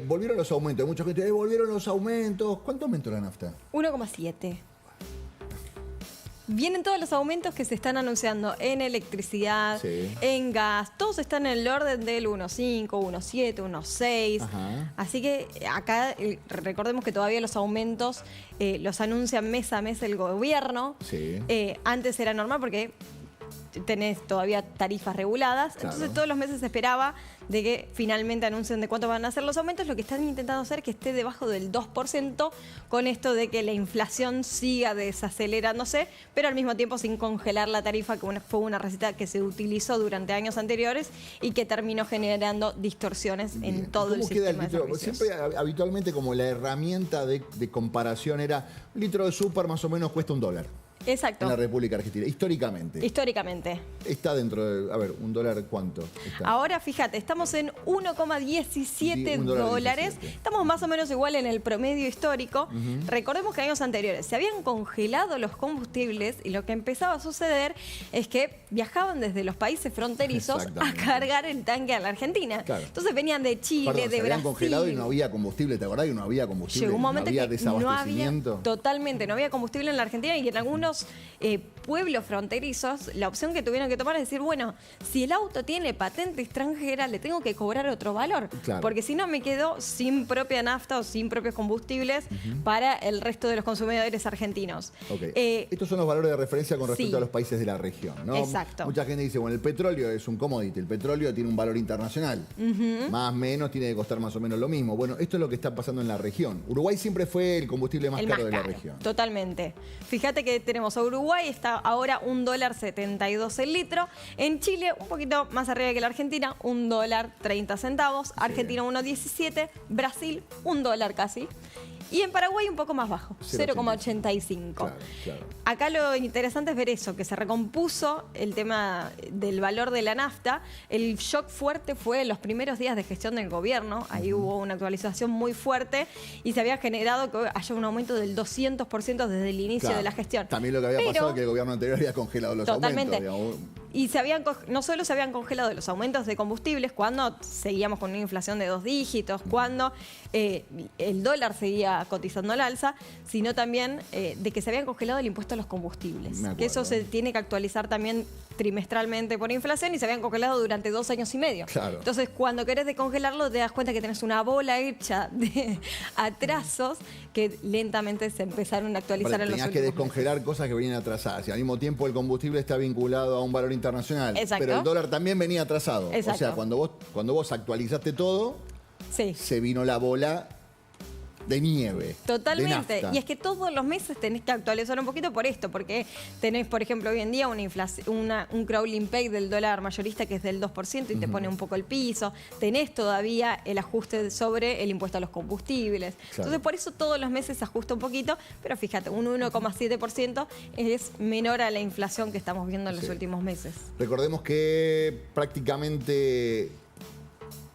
Volvieron los aumentos. Hay mucha gente, volvieron los aumentos. ¿Cuánto aumentó la nafta? 1,7. Vienen todos los aumentos que se están anunciando en electricidad, Sí. en gas. Todos están en el orden del 1,5, 1,7, 1,6. Ajá. Así que acá recordemos que todavía los aumentos los anuncia mes a mes el gobierno. Sí. Antes era normal porque tenés todavía tarifas reguladas. Claro. Entonces todos los meses se esperaba de que finalmente anuncien de cuánto van a ser los aumentos. Lo que están intentando hacer es que esté debajo del 2% con esto de que la inflación siga desacelerándose, pero al mismo tiempo sin congelar la tarifa, que fue una receta que se utilizó durante años anteriores y que terminó generando distorsiones Bien. en todo el ¿Cómo queda sistema el de litro? servicios. Siempre habitualmente como la herramienta de comparación era un litro de súper más o menos cuesta $1 en Exacto. la República Argentina, históricamente. Históricamente. Está dentro de, a ver, $1 ¿cuánto está? Ahora, fíjate, estamos en 1,17 dólares. $1,17. Estamos más o menos igual en el promedio histórico. Recordemos que años anteriores se habían congelado los combustibles y lo que empezaba a suceder es que viajaban desde los países fronterizos a Exactamente. cargar el tanque a la Argentina. Claro. Entonces venían de Chile, Perdón, de se habían Brasil. congelado y no había combustible, ¿te acordás que no había combustible? Llegó un momento no había que no había, desabastecimiento. totalmente, no había combustible en la Argentina y en algunos pueblos fronterizos la opción que tuvieron que tomar es decir, bueno, si el auto tiene patente extranjera le tengo que cobrar otro valor, Claro. porque si no me quedo sin propia nafta o sin propios combustibles para el resto de los consumidores argentinos. Ok. Estos son los valores de referencia con respecto sí. a los países de la región, ¿no? Exacto. Mucha gente dice, bueno, el petróleo es un commodity, el petróleo tiene un valor internacional. Más o menos tiene que costar más o menos lo mismo. Bueno, esto es lo que está pasando en la región. Uruguay siempre fue el combustible más El caro más de la caro, región. totalmente. Fíjate que tenemos a Uruguay, está ahora $1.72 el litro. En Chile, un poquito más arriba que la Argentina, $1.30. Argentina 1.17, Brasil $1 casi. Y en Paraguay un poco más bajo, 0,85. Claro, claro. Acá lo interesante es ver eso, que se recompuso el tema del valor de la nafta. El shock fuerte fue en los primeros días de gestión del gobierno. Ahí hubo una actualización muy fuerte y se había generado que haya un aumento del 200% desde el inicio Claro. de la gestión. También lo que había Pero- pasado es que el gobierno anterior había congelado los Totalmente. aumentos. Digamos. Y no solo se habían congelado los aumentos de combustibles cuando seguíamos con una inflación de 2 dígitos, cuando el dólar seguía cotizando al alza, sino también de que se habían congelado el impuesto a los combustibles. Me acuerdo. Que eso se tiene que actualizar también trimestralmente por inflación y se habían congelado durante 2 años y medio. Claro. Entonces, cuando querés descongelarlo, te das cuenta que tenés una bola hecha de atrasos que lentamente se empezaron a actualizar Vale, en los tenías que últimos meses. descongelar cosas que venían atrasadas. Y al mismo tiempo el combustible está vinculado a un valor internacional. Exacto. Pero el dólar también venía atrasado. Exacto. O sea, cuando vos actualizaste todo, Sí. se vino la bola de nieve. Totalmente. De nafta. Y es que todos los meses tenés que actualizar un poquito por esto, porque tenés, por ejemplo, hoy en día un crawling peg del dólar mayorista que es del 2% y te pone un poco el piso. Tenés todavía el ajuste sobre el impuesto a los combustibles. Claro. Entonces, por eso todos los meses se ajusta un poquito, pero fíjate, un 1,7% es menor a la inflación que estamos viendo en los Sí. últimos meses. Recordemos que prácticamente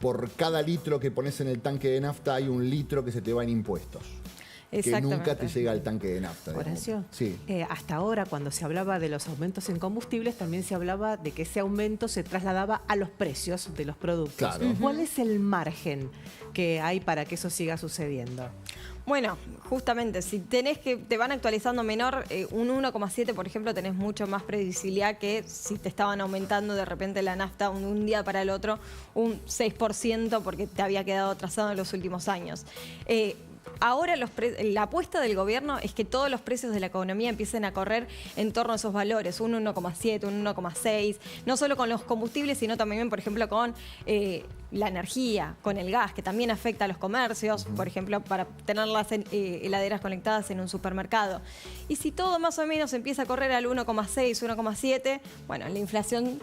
por cada litro que pones en el tanque de nafta hay un litro que se te va en impuestos. Que Exactamente. nunca te llega al tanque de nafta. digamos. Horacio, Sí. hasta ahora cuando se hablaba de los aumentos en combustibles, también se hablaba de que ese aumento se trasladaba a los precios de los productos. Claro. ¿Cuál es el margen que hay para que eso siga sucediendo? Bueno, justamente, si te van actualizando menor, un 1,7, por ejemplo, tenés mucho más previsibilidad que si te estaban aumentando de repente la nafta un día para el otro un 6% porque te había quedado atrasado en los últimos años. Ahora la apuesta del gobierno es que todos los precios de la economía empiecen a correr en torno a esos valores, un 1,7, un 1,6, no solo con los combustibles, sino también, por ejemplo, con la energía, con el gas, que también afecta a los comercios, por ejemplo, para tener las heladeras conectadas en un supermercado. Y si todo más o menos empieza a correr al 1,6, 1,7, bueno, la inflación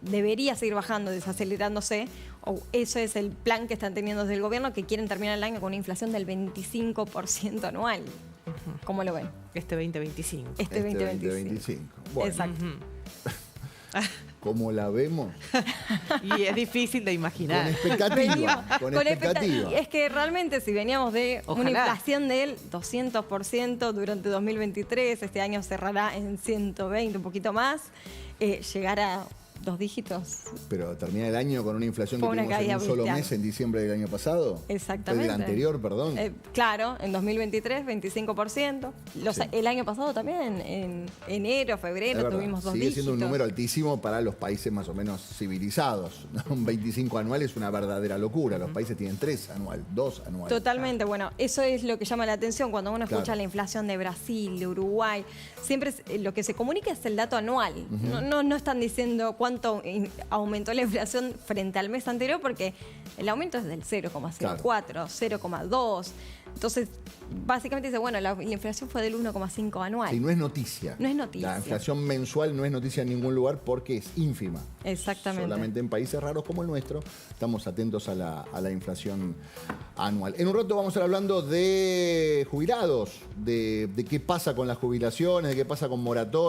debería seguir bajando, desacelerándose. O eso es el plan que están teniendo desde el gobierno, que quieren terminar el año con una inflación del 25% anual. ¿Cómo lo ven? Este 2025. Este 2025. 2025. Bueno, Exacto. ¿cómo la vemos? Y es difícil de Con imaginar. expectativa. Con expectativa. Es que realmente si veníamos de Ojalá. una inflación del 200% durante 2023, este año cerrará en 120, un poquito más, llegar a 2 dígitos. Pero termina el año con una inflación que Fue una tuvimos en caída un solo bestial. mes, en diciembre del año pasado. Exactamente. Del anterior, perdón. Claro, en 2023, 25%. Sí. El año pasado también, en enero, Es febrero, verdad, tuvimos 2 sigue dígitos. siendo un número altísimo para los países más o menos civilizados, ¿no? Un 25 anual es una verdadera locura. Los países tienen 3 anual, 2 anuales. Totalmente, bueno, eso es lo que llama la atención cuando uno escucha Claro. la inflación de Brasil, de Uruguay. Siempre lo que se comunica es el dato anual. No están diciendo cuánto aumentó la inflación frente al mes anterior, porque el aumento es del 0,04, 0,2. Entonces, básicamente dice, bueno, la inflación fue del 1,5 anual. Sí, no es noticia. No es noticia. La inflación mensual no es noticia en ningún lugar porque es ínfima. Exactamente. Solamente en países raros como el nuestro estamos atentos a la inflación anual. En un rato vamos a estar hablando de jubilados, de qué pasa con las jubilaciones, de qué pasa con moratoria.